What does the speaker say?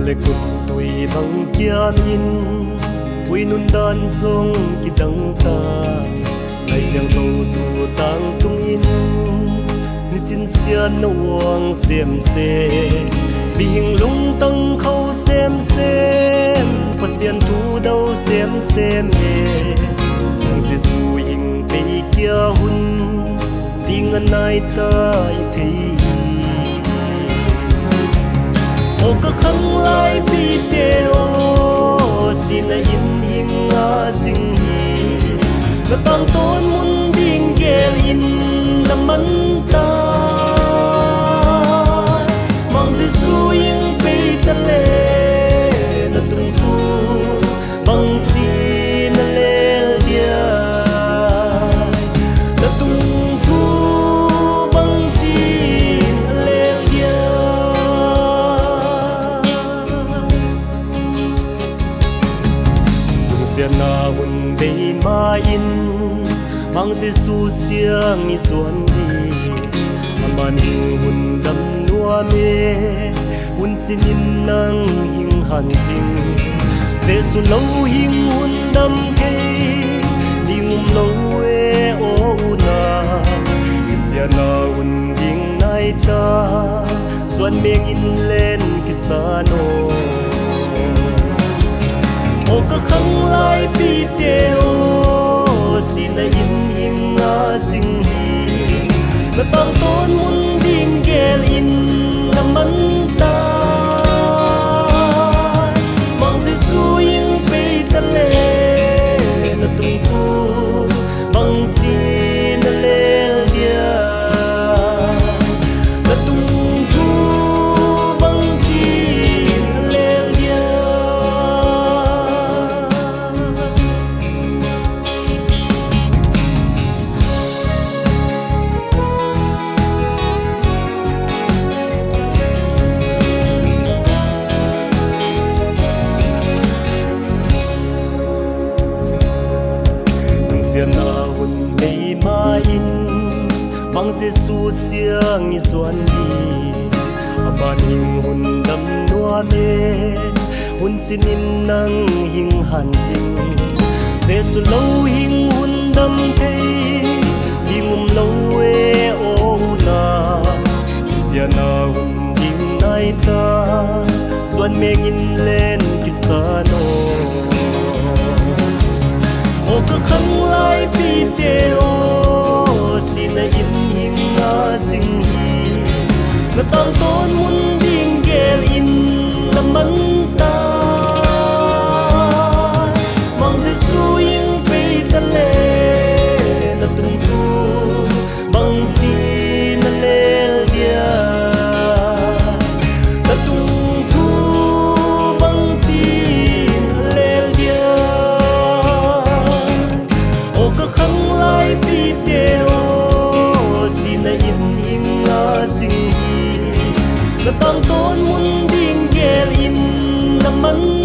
lệ cùng tuổi bằng kia min vui nun đan sông kỳ đắng ta lại xiang cầu tu tang tung in ni xin xian nuang xem xe vì hình lung tăng khâu xem và xian thu đâu xem he chẳng sẽ su hình tây kia hun đi ngân ai ta thấy ô các khăng lai bi teo xin ai in hình ngã sinh hi ngã tăng tôn muốn điên ghé in làm mắn ta mang Giêsu in bi ta lệ na tung thu bằng gì na lệ dia na tung thu bằng gì na lệ dia tung xiên na hun bay ma in mang Giêsu siang i xuân đi aman hình hun đâm nua mê hun xin in nang hình hàn sinh Giêsu lâu hình hun đâm cây đi ngum lâu e ô na xiên na hun hình nai ta xuân miệng in lên cái sa nô ô các khăng lai bi teo xin ai in hình ngã sinh hi ngã tăng tôn muốn điên ghé in làm mắn ta mang Giêsu in bay ta lệ na tung thu bằng gì na lệ dia na tung thu bằng gì na lệ dia na hun mei ma in mang Giêsu siang i xuân đi aman hình hun đâm nua mê hun xin in nang hình hàn sinh Giêsu lâu hình hun đâm cây đi ngum lâu e ô na xian na hun hình nai ta xuân mê in lên cái sa nô ô các khăng lai bi teo xin ai in hình ngã sinh hi ngã tăng tôn muốn điên ghé in làm mắn ta mang Giêsu in bay ta lệ na tung thu bằng gì na lệ dia na tung thu bằng gì na lệ dia ô các khăng lai bi teo xin ai in hình ngã sinh hi ngã tăng tôn muốn điên ghé in làm mắn